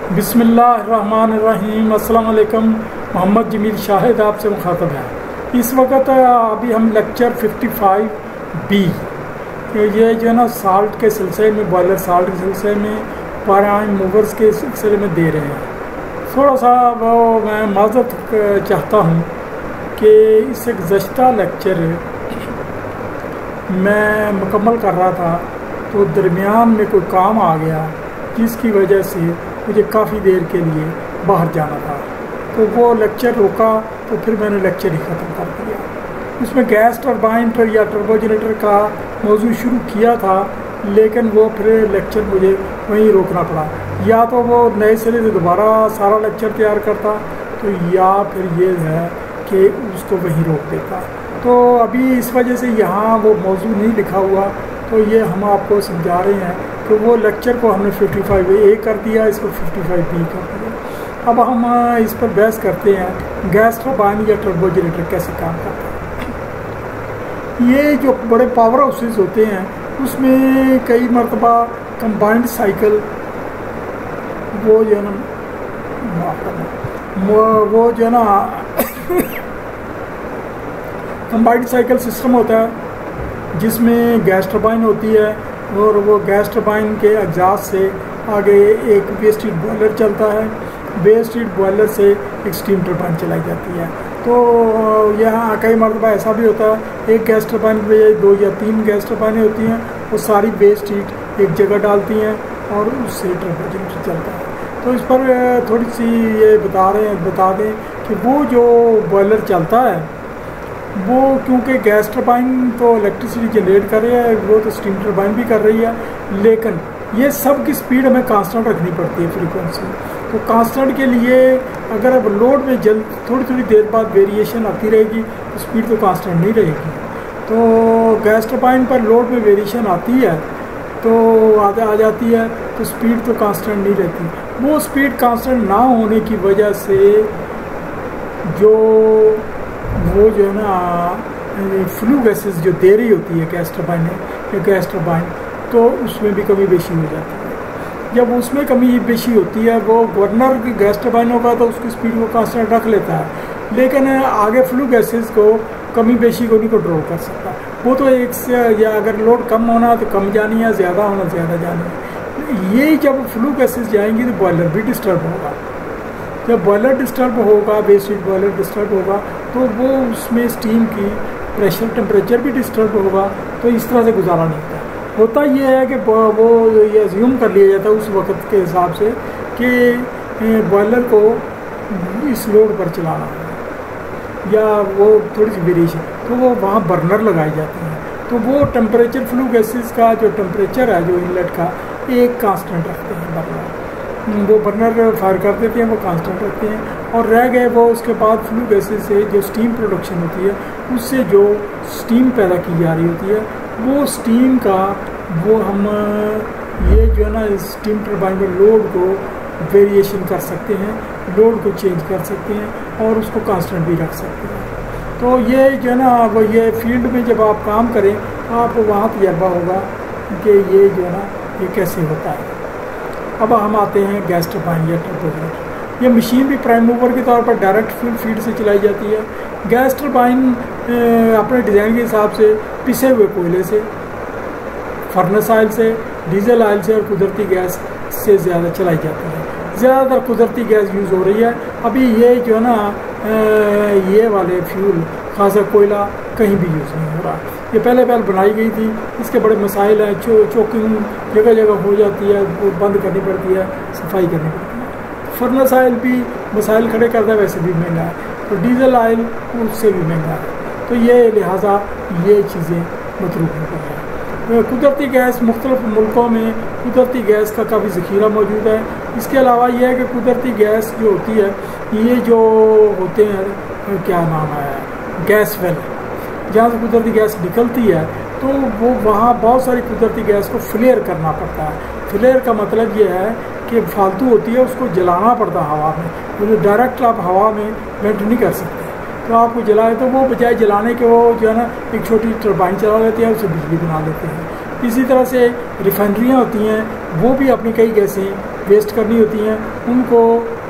बिस्मिल्लाहिर्रहमानिर्रहीम। अस्सलाम वालेकुम। मोहम्मद जमील शाहिद आपसे मुखातब है। इस वक्त अभी हम लेक्चर 55B ये जो है ना साल्ट के सिलसिले में, बॉयलर साल्ट के सिलसिले में, प्राइम मूवर्स के सिलसिले में दे रहे हैं। थोड़ा सा वो मैं माज़रत चाहता हूँ कि इससे गुज़श्ता लेक्चर मैं मुकम्मल कर रहा था तो दरमियान में कोई काम आ गया जिसकी वजह से मुझे काफ़ी देर के लिए बाहर जाना था, तो वो लेक्चर रोका तो फिर मैंने लेक्चर ही ख़त्म कर दिया। उसमें गैस टरबाइन या टर्बोजनरेटर का मौजू शुरू किया था, लेकिन वो फिर लेक्चर मुझे वहीं रोकना पड़ा। या तो वो नए सिरे से दोबारा सारा लेक्चर तैयार करता, तो या फिर ये है कि उसको वहीं रोक देता। तो अभी इस वजह से यहाँ वो मौजू नहीं लिखा हुआ, तो ये हम आपको समझा रहे हैं कि वो लेक्चर को हमने 55A कर दिया, इसको 55B कर दिया। अब हम इस पर बहस करते हैं गैस टरबाइन या टर्बोजनरेटर कैसे काम करता है। ये जो बड़े पावर हाउसेस होते हैं उसमें कई मरतबा कंबाइंड साइकिल वो जो है ना कंबाइंड साइकिल सिस्टम होता है जिसमें गैस टरबाइन होती है और वो गैस टरबाइन के एग्जॉस्ट से आगे एक वेस्ट हीट बॉयलर चलता है। वेस्ट हीट बॉयलर से एक स्टीम टरबाइन चलाई जाती है। तो यहाँ कई मरतबा ऐसा भी होता है एक गैस टरबाइन में 2 या 3 गैस टरबाइनें होती हैं, वो सारी वेस्ट हीट एक जगह डालती हैं और उससे टर्बोजनरेटर चलता है। तो इस पर थोड़ी सी ये बता दें कि वो जो बॉयलर चलता है वो क्योंकि गैस टरबाइन तो इलेक्ट्रिसिटी जनरेट कर रही है, वो तो स्टीम टरबाइन भी कर रही है, लेकिन ये सब की स्पीड हमें कांस्टेंट रखनी पड़ती है फ्रीक्वेंसी। तो कांस्टेंट के लिए अगर अब लोड में थोड़ी देर बाद वेरिएशन आती रहेगी तो स्पीड तो कांस्टेंट नहीं रहेगी। तो गैस टरबाइन पर लोड में वेरिएशन आती है तो आ जाती है, तो स्पीड तो कांस्टेंट नहीं रहती। वो स्पीड कांस्टेंट ना होने की वजह से वो जो है ना फ्लू गैसेस जो दे रही होती है गैस टरबाइन या गैस टरबाइन, तो उसमें भी कमी बेशी हो जाती है। जब उसमें कमी बेशी होती है, वो गवर्नर की गैस टरबाइन होगा तो उसकी स्पीड को कांस्टेंट रख लेता है, लेकिन आगे फ्लू गैसेस को कमी बेशी को नहीं कंट्रोल कर सकता। वो तो एक से या अगर लोड कम होना है तो कम जानी है, ज़्यादा होना ज़्यादा जानी है। ये जब फ्लू गैसेस जाएंगी तो बॉयलर भी डिस्टर्ब होगा। जब बॉयलर डिस्टर्ब होगा, वेस्ट हीट बॉयलर डिस्टर्ब होगा, तो वो उसमें स्टीम की प्रेशर टेम्परेचर भी डिस्टर्ब होगा। तो इस तरह से गुजारा नहीं होता ये है कि वो ये अज्यूम कर लिया जाता है उस वक्त के हिसाब से कि बॉयलर को इस लोड पर चलाना है या वो थोड़ी सी वेरिएशन, तो वो वहाँ बर्नर लगाए जाते हैं। तो वो टेम्परेचर फ्लू गैसेस का जो टेम्परेचर है जो इनलेट का एक कांस्टेंट रखते हैं बर्नर। वो बर्नर फायर कर देते हैं, वो कांस्टेंट रखते हैं, और रह गए वो उसके बाद फ्लू गैसेस से जो स्टीम प्रोडक्शन होती है उससे जो स्टीम पैदा की जा रही होती है, वो स्टीम का वो हम ये जो है ना स्टीम टरबाइन में लोड को वेरिएशन कर सकते हैं, लोड को चेंज कर सकते हैं और उसको कांस्टेंट भी रख सकते हैं। तो ये जो है ना वो ये फील्ड में जब आप काम करें आपको वहाँ तजर्बा होगा कि ये जो है ना ये कैसे होता है। अब हम आते हैं गैस टरबाइन या टर्बोजनरेटर। ये मशीन भी प्राइम मूवर के तौर पर डायरेक्ट फ्यूल फीड से चलाई जाती है। गैस टरबाइन अपने डिज़ाइन के हिसाब से पिसे हुए कोयले से, फर्नेस ऑयल से, डीजल ऑयल से और कुदरती गैस से ज़्यादा चलाई जाती है। ज़्यादातर कुदरती गैस यूज़ हो रही है। अभी ये जो है ना ये वाले फ्यूल खासा कोयला कहीं भी यूज़ नहीं हो रहा। ये पहले बनाई गई थी, इसके बड़े मसाइल हैं। चोकिंग जगह जगह हो जाती है, वो बंद करनी पड़ती है, सफाई करनी पड़ती है। फर्नेस ऑयल भी मसाइल खड़े करता है, वैसे भी महंगा है। तो डीजल ऑयल उससे भी महंगा है। तो ये लिहाजा ये चीज़ें मतरूक हो गई हैं। कुदरती गैस मुख्तलिफ मुल्कों में कुदरती गैस का काफ़ी ज़ख़ीरा मौजूद है। इसके अलावा यह है कि कुदरती गैस जो होती है, ये जो होते हैं क्या नाम है गैस वेल, जहाँ से कुदरती गैस निकलती है, तो वो वहाँ बहुत सारी कुदरती गैस को फ्लेयर करना पड़ता है। फ्लेयर का मतलब ये है कि फालतू होती है उसको जलाना पड़ता है हवा में, तो डायरेक्ट आप हवा में वेंट नहीं कर सकते। तो आपको जलाए तो वो बजाय जलाने के वो जो है ना एक छोटी टरबाइन चला लेते हैं, उससे बिजली बना लेते हैं। इसी तरह से रिफाइनरियाँ होती हैं, वो भी अपनी कई गैसें वेस्ट करनी होती हैं उनको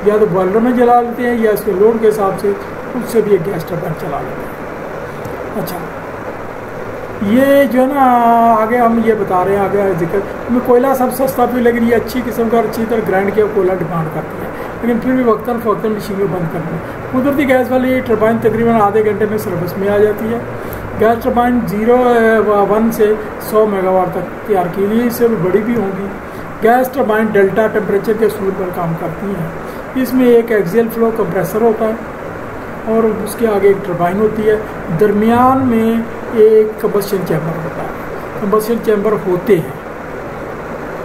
या तो बॉयलर में जला लेते हैं या इसके लोड के हिसाब से उससे भी एक गैस टरबाइन चला लेते हैं। अच्छा, ये जो है ना आगे हम ये बता रहे हैं, आगे जिक्र में कोयला सब सस्ता भी, लेकिन ये अच्छी किस्म का अच्छी तरह ग्राइंड किया कोयला डिमांड करती है, लेकिन फिर भी वक्तन फ़ौक्तन मशीन में बंद करना है। कुदरती गैस वाली टरबाइन तकरीबन आधे घंटे में सर्विस में आ जाती है। गैस टरबाइन 1 से 100 मेगावाट तक तैयार की गई, इससे भी बड़ी भी होंगी। गैस टरबाइन डेल्टा टेम्परेचर के असूल पर काम करती हैं। इसमें एक एक्सियल फ्लो कंप्रेसर होता है और उसके आगे एक टरबाइन होती है, दरमियान में एक कंबस्शन चैम्बर होता है। कंबस्शन चैम्बर होते हैं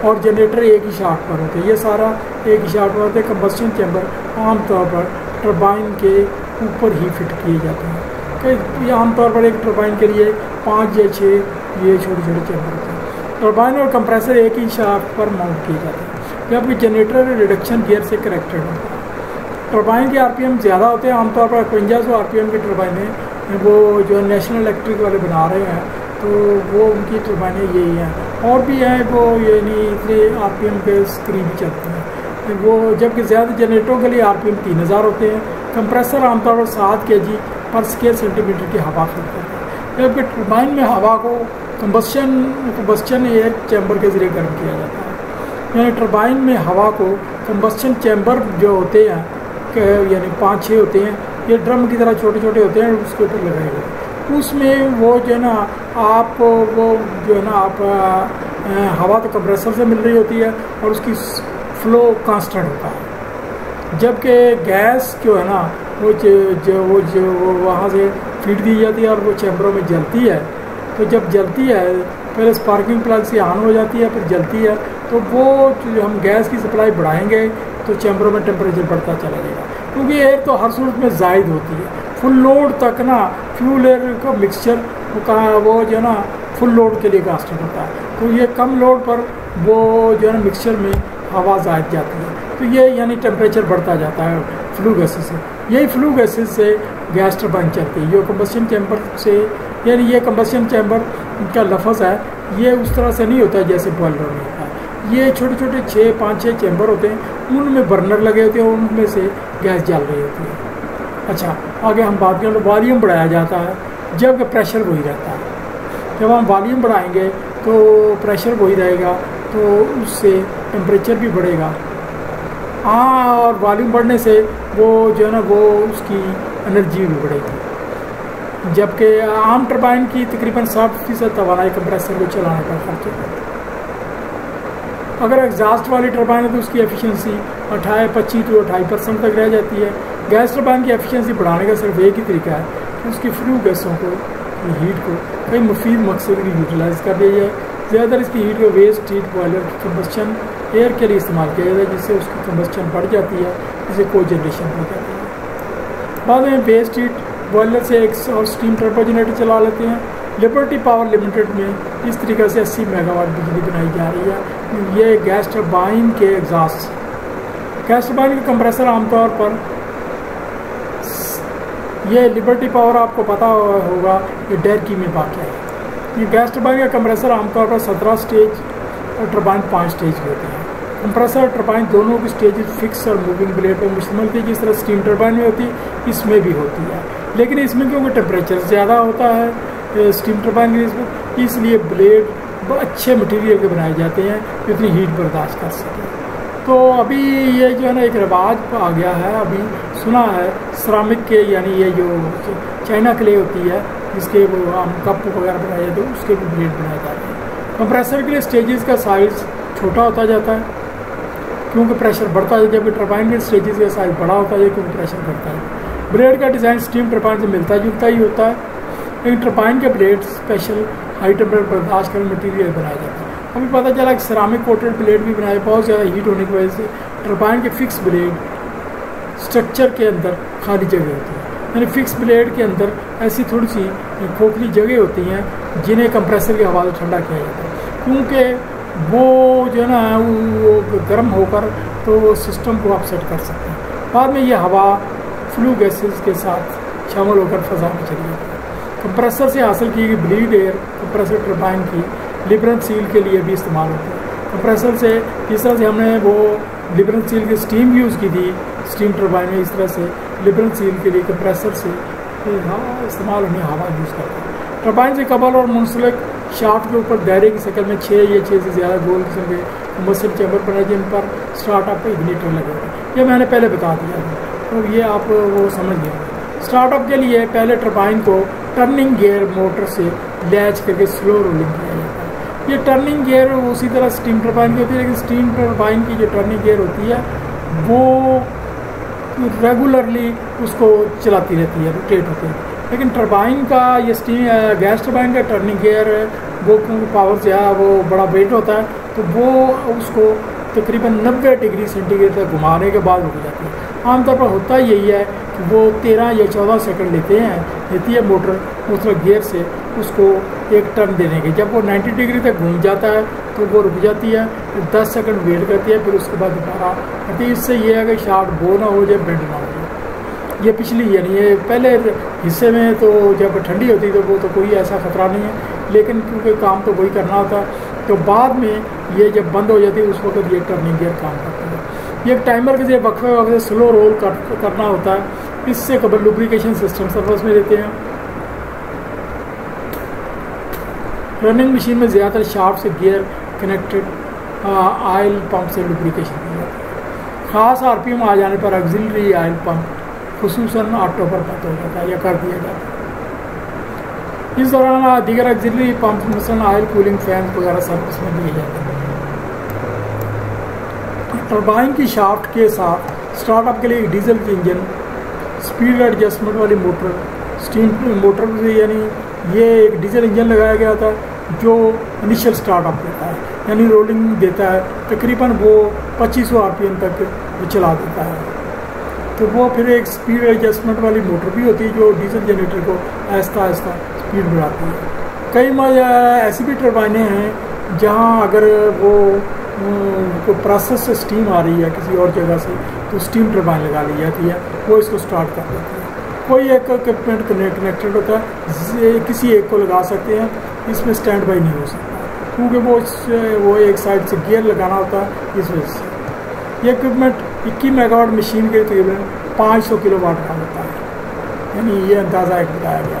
और जनरेटर एक ही शाफ्ट पर होते हैं, ये सारा एक ही शाफ्ट पर होते हैं। कंबस्शन चैम्बर आमतौर पर टरबाइन के ऊपर ही फिट किए जाते हैं। कि आमतौर पर एक टरबाइन के लिए 5 या 6 ये छोटे छोटे चैम्बर होते हैं। टरबाइन और कंप्रेसर एक ही शाफ्ट पर माउंट किए जाते हैं, जबकि जनरेटर रिडक्शन गियर से कनेक्टेड होता है। टरबाइन के आरपीएम ज़्यादा होते हैं, आमतौर पर 5500 आरपीएम की टरबाइनें वो जो नेशनल इलेक्ट्रिक वाले बना रहे हैं, तो वो उनकी टरबाइनें यही हैं। और भी हैं वो ये नहीं इतने आरपीएम के करीब चलते हैं वो, जबकि ज़्यादा जनरेटरों के लिए आरपीएम 3000 होते हैं। कंप्रेसर आमतौर पर 7 kg पर स्क्वायर सेंटीमीटर की हवा फीड करता है, जबकि टरबाइन में हवा को कंबस्शन एयर चैम्बर के जरिए गर्म किया जाता है। यानी टरबाइन में हवा को कंबस्शन चैम्बर जो होते हैं यानी 5-6 होते हैं, ये ड्रम की तरह छोटे छोटे होते हैं, उसके ऊपर लगाए गए। उसमें वो जो है ना आप वो जो है ना आप हवा तो कंप्रेसर से मिल रही होती है और उसकी फ्लो कांस्टेंट होता है, जबकि गैस जो है ना वो वहाँ से फीड दी जाती है और वो चैम्बरों में जलती है। तो जब जलती है पहले स्पार्किंग प्लग से ऑन हो जाती है, फिर जलती है, तो वो जो हम गैस की सप्लाई बढ़ाएंगे तो चैम्बरों में टेम्परेचर बढ़ता चला जाएगा, क्योंकि एयर तो हर सूरत में ज़ायद होती है। फुल लोड तक ना फ्यूल एयर का मिक्सचर वो जो है ना फुल लोड के लिए कांस्टेंट होता है, तो ये कम लोड पर वो जो है ना मिक्सचर में हवा ज़ायद जाती है, तो ये यानी टेम्परेचर बढ़ता जाता है फ्लू गैसेस से। यही फ्लू गैसेस से गैस टरबाइन चलती है। ये कंबस्शन चैम्बर से, यानी ये कंबस्शन चैम्बर का लफ्ज़ है, ये उस तरह से नहीं होता जैसे बॉयलर में होता है। ये छोटे छोटे 5-6 चैम्बर होते हैं, उनमें बर्नर लगे होते हैं, उनमें से गैस जल रही होती है। अच्छा, आगे हम बात करें तो वॉल्यूम बढ़ाया जाता है जबकि प्रेशर वही रहता है। जब हम वॉल्यूम बढ़ाएंगे तो प्रेशर वही रहेगा, तो उससे टेम्परेचर भी बढ़ेगा। और वॉल्यूम बढ़ने से वो जो है ना वो उसकी एनर्जी भी बढ़ेगी, जबकि आम टरबाइन की तकरीबन 60% तवानाई कंप्रेसर को चलाने पर खर्च होता है। अगर एग्जॉस्ट वाली टरबाइन है तो उसकी एफिशिएंसी 25 to 28% तक रह जाती है। गैस टरबाइन की एफिशिएंसी बढ़ाने का सिर्फ एक ही तरीका है कि उसकी फ्लू गैसों को, हीट को कई मुफीद मकसद की यूटिलाइज कर दिया जाए। ज़्यादातर इसकी हीट को वेस्ट हीट बॉयलर की कंबस्शन एयर के लिए इस्तेमाल किया जाता है, जिससे उसकी कंबस्शन बढ़ जाती है, जिससे को जनरेशन हो जाती है। बाद में वेस्ट हीट बॉयलर से एक और स्टीम टर्बो जनरेटर चला लेते हैं। लिबर्टी पावर लिमिटेड में इस तरीके से 80 मेगावाट बिजली बनाई जा रही है। ये गैस टरबाइन के एग्जॉस्ट, गैस टरबाइन के कंप्रेसर आमतौर पर, ये लिबर्टी पावर आपको पता होगा ये डेरकी में वाक़या है। ये गैस टरबाइन का कंप्रेसर आमतौर पर 17 स्टेज और टरबाइन 5 स्टेज के होते हैं। कंप्रेसर और टरबाइन दोनों की स्टेज फिक्स और मूविंग ब्लेड पर मुश्तमिल थी, जिस तरह स्टीम टरबाइन में होती है इसमें भी होती है, लेकिन इसमें क्योंकि टेम्परेचर ज़्यादा होता है स्टीम टरबाइन के, इसलिए ब्लेड अच्छे मटेरियल के बनाए जाते हैं जो इतनी हीट बर्दाश्त कर सकें। तो अभी ये जो है ना एक रिवाज आ गया है, अभी सुना है सिरामिक के, यानी ये जो चाइना क्ले होती है जिसके वो हम कप वगैरह बनाए जाते हैं, उसके भी ब्लेड बनाए जाते हैं। कंप्रेसर के लिए स्टेजेस का साइज़ छोटा होता जाता है क्योंकि प्रेशर बढ़ता है, जबकि टरबाइन के स्टेजेस का साइज़ बड़ा होता है क्योंकि प्रेशर बढ़ता है। ब्लेड का डिज़ाइन स्टीम टरबाइन से मिलता जुलता ही होता है, लेकिन टरबाइन के ब्लेड स्पेशल हाई टेम्परेचर बर्दाश्त करने मटीरियल बनाया जाता है। अभी पता चला कि सिरामिक कोटेड ब्लेड भी बनाए, बहुत ज़्यादा हीट होने की वजह से टरबाइन के फिक्स ब्लेड स्ट्रक्चर के अंदर खाली जगह होती है, यानी फिक्स ब्लेड के अंदर ऐसी थोड़ी सी खोखली जगह होती हैं जिन्हें कंप्रेसर की हवा से ठंडा किया जाता है, क्योंकि वो जो है ना वो गर्म होकर तो सिस्टम को अपसेट कर सकते हैं। बाद में ये हवा फ्लू गैसेस के साथ शामिल होकर फ़ज़ा में चली जाती है। कंप्रेसर से हासिल की गई ब्लीड एयर कंप्रेसर टरबाइन की लिबरेंट सील के लिए भी इस्तेमाल होती है। कंप्रेसर से जिस तरह से हमने वो लिबरल सील की स्टीम यूज़ की थी, स्टीम टरबाइन में इस तरह से लिबरल सील के लिए कंप्रेसर से इस्तेमाल होने हवा यूज़ करते हैं। टरबाइन से कबल और मुंसलिक शाफ्ट के ऊपर दायरे की शक्ल में 6 या 6 से ज़्यादा गोल किस्म के कंबस्शन चैम्बर बने जिन पर स्टार्टअप इग्निटर लगे हुए। ये मैंने पहले बता दिया है, तो ये आप वो समझ गए। स्टार्टअप के लिए पहले टरबाइन को टर्निंग गियर मोटर से लैच करके स्लो रोलिंग किया जाता है। ये टर्निंग गियर उसी तरह स्टीम टरबाइन की होती है, लेकिन स्टीम टरबाइन की जो टर्निंग गियर होती है वो रेगुलरली उसको चलाती रहती है, रोटेट होती है। लेकिन टरबाइन का ये स्टीम गैस टरबाइन का टर्निंग गियर वो पावर से वो बड़ा वेट होता है, तो वो उसको तकरीबन 90 डिग्री सेंटीग्रेड तक घुमाने के बाद रुक जाती है। आमतौर पर होता यही है कि वो 13 या 14 सेकंड लेती है मोटर उस गियर से उसको एक टर्न देने के। जब वो 90 डिग्री तक घूम जाता है तो वो रुक जाती है, फिर 10 सेकंड वेट करती है, फिर उसके बाद दोबारा करती है। इससे ये है कि शाफ्ट बो ना हो जाए, बेंड ना हो जाए। ये पिछली यानी ये पहले हिस्से में तो जब ठंडी होती है तो वो तो कोई ऐसा खतरा नहीं है, लेकिन क्योंकि काम तो वही करना होता है, तो बाद में ये जब बंद हो जाती है उस वक्त ये टर्निंग गियर काम करता है। ये एक टाइमर के वक्फे वक्त स्लो रोल करना होता है। इससे कबल लुब्रिकेशन सिस्टम सर्विस में देते हैं। रनिंग मशीन में ज़्यादातर शाफ्ट से गियर कनेक्टेड ऑयल पंप से लुब्रिकेशन की जाती है। ख़ास आरपीएम आ जाने पर ऑक्सिलरी ऑयल पंप खुसूसन ऑटो पर बंद हो जाता है या कर दिया जाता है। इस दौरान दीगर ऑक्सिलरी पंप मसलन ऑयल कूलिंग फैन वगैरह सर्विस में दिए जाते हैं। टरबाइन की शाफ्ट के साथ स्टार्टअप के लिए एक डीजल इंजन, स्पीड एडजस्टमेंट वाली मोटर, स्टीम मोटर यानी ये एक डीजल इंजन लगाया गया था जो इनिशियल स्टार्टअप देता है, यानी रोलिंग देता है। तकरीबन वो 2500 आरपीएम तक चला देता है। तो वो फिर एक स्पीड एडजस्टमेंट वाली मोटर भी होती है जो डीजल जनरेटर को आहिस्ता आहिस्ता स्पीड बढ़ाती है। कई ऐसी भी टरबाइनें हैं जहाँ अगर वो प्रोसेस से स्टीम आ रही है किसी और जगह से, तो स्टीम टरबाइन लगा ली जाती है, वो इसको स्टार्ट कर देती है। कोई एक इक्विपमेंट कनेक्टेड होता है, किसी एक को लगा सकते हैं, इसमें स्टैंड बाई नहीं हो सकता क्योंकि वो एक साइड से गियर लगाना होता है। इस वजह से ये इक्विपमेंट 21 मेगावाट मशीन के तकरीबन 500 किलोवाट का होता है, यानी ये अंदाज़ा एक बताया गया।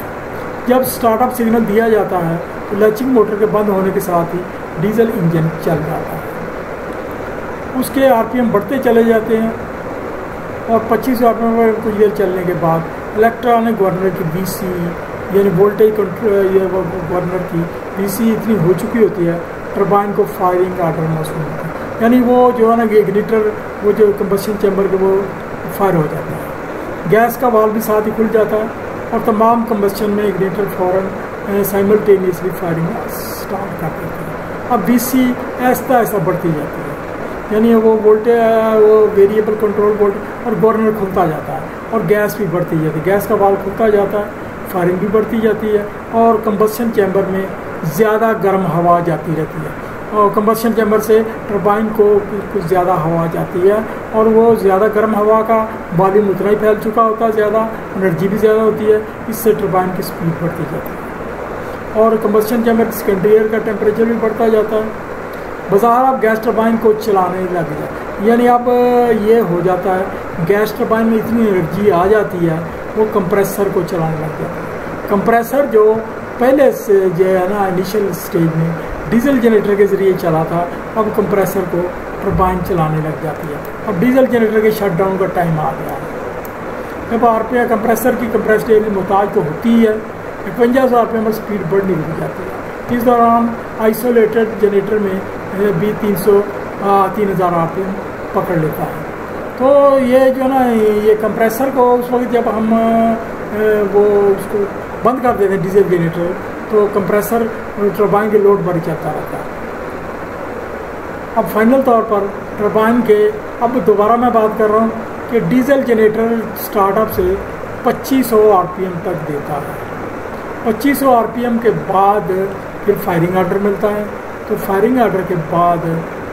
जब स्टार्टअप सिग्नल दिया जाता है तो लैचिंग मोटर के बंद होने के साथ ही डीजल इंजन चल जाता है। उसके आरपीएम बढ़ते चले जाते हैं और 2500 आरपीएम पर कुछ देर चलने के बाद इलेक्ट्रॉनिक गवर्नर की बीसी यानी वोल्टेज गवर्नर की बीसी इतनी हो चुकी होती है, टरबाइन को फायरिंग आर्डर मौसूल होता है, यानी वो जो है ना इग्निटर वो जो कंबस्शन चैम्बर के वो फायर हो जाता है। गैस का वाल्व भी साथ ही खुल जाता है और तमाम कंबस्शन में इग्निटर फौरन साइमल्टेनियसली फायरिंग स्टार्ट कर देते हैं। अब बीसी ऐसा ऐसा बढ़ती जाती है, यानी वो वोल्टेज वो वेरिएबल कंट्रोल वोल्ट और गवर्नर खुलता जाता है और गैस भी बढ़ती जाती है। गैस का वाल्व खुलता जाता है, फायरिंग भी बढ़ती जाती है और कंबस्शन चैम्बर में ज़्यादा गर्म हवा जाती रहती है और कंबस्शन चैम्बर से टरबाइन को कुछ ज़्यादा हवा जाती है और वो ज़्यादा गर्म हवा का वॉल्यूम उतना ही फैल चुका होता है, ज़्यादा एनर्जी भी ज़्यादा होती है, इससे टरबाइन की स्पीड बढ़ती जाती है और कंबस्शन चैम्बर सेकेंडरी एयर का टेम्परेचर भी बढ़ता जाता है। बाज़ार अब गैस टरबाइन को चलाने लग जाए, यानी अब ये हो जाता है गैस टरबाइन में इतनी एनर्जी आ जाती है वो कंप्रेसर को चलाने लग जाता है। कंप्रेसर जो पहले से जो है ना इनिशियल स्टेज में डीजल जनरेटर के ज़रिए चला था, अब कंप्रेसर को टरबाइन चलाने लग जाती है। अब डीजल जनरेटर के शटडाउन का टाइम आ गया है। जब आरपीएम कंप्रेसर की कंप्रेसर मोहताज तो होती है, 5500 आरपीएम पर स्पीड बढ़नी रुक जाती है। इस दौरान आइसोलेटेड जनरेटर में भी 3000 आरपीएम पकड़ लेता है। तो ये जो ना ये कंप्रेसर को उस वक्त जब हम वो उसको बंद कर देते हैं डीजल जनरेटर, तो कंप्रेसर टरबाइन के लोड बढ़ जाता रहता है। अब फाइनल तौर पर टरबाइन के अब दोबारा मैं बात कर रहा हूँ कि डीजल जनरेटर स्टार्टअप से 2500 आरपीएम तक देता है। 2500 आरपीएम के बाद फिर फायरिंग ऑर्डर मिलता है, तो फायरिंग ऑर्डर के बाद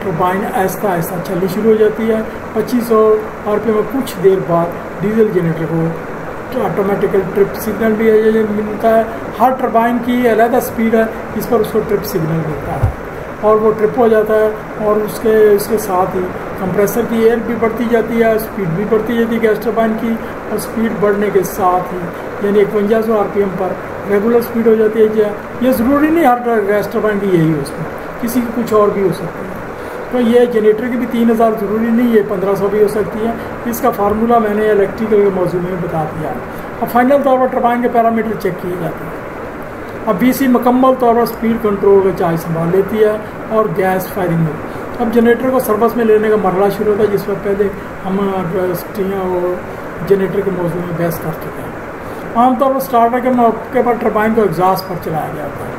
टरबाइन आहिस्ता आहिस्ता चलनी शुरू हो जाती है। 2500 आरपीएम में कुछ देर बाद डीजल जनरेटर को ऑटोमेटिकल ट्रिप सिग्नल भी मिलता है। हर टरबाइन की अलग स्पीड है, इस पर उसको ट्रिप सिग्नल मिलता है और वो ट्रिप हो जाता है और उसके साथ ही कंप्रेसर की एयर भी बढ़ती जाती है, स्पीड भी बढ़ती जाती है गैस टरबाइन की, और स्पीड बढ़ने के साथ ही यानी 5100 आरपीएम पर रेगुलर स्पीड हो जाती है। ये ज़रूरी नहीं हर गैस टरबाइन की यही हो, उसमें किसी की कुछ और भी हो सकती है। तो ये जनरेटर की भी 3000 ज़रूरी नहीं है, 1500 भी हो सकती है। इसका फार्मूला मैंने इलेक्ट्रिकल के मौजूद में बता दिया। अब फाइनल तौर पर टरबाइन के पैरामीटर चेक किए जाते हैं। अब बीसी मुकम्मल तौर पर स्पीड कंट्रोल का चार्ज संभाल लेती है और गैस फायरिंग में। अब जनरेटर को सर्विस में लेने का मरला शुरू होता है, जिस वक्त पहले हम जनरेटर के मौजूद में बहस कर चुके हैं। आमतौर पर स्टार्टर के मौके पर टरबाइन को एग्जॉस्ट पर चलाया जाता है।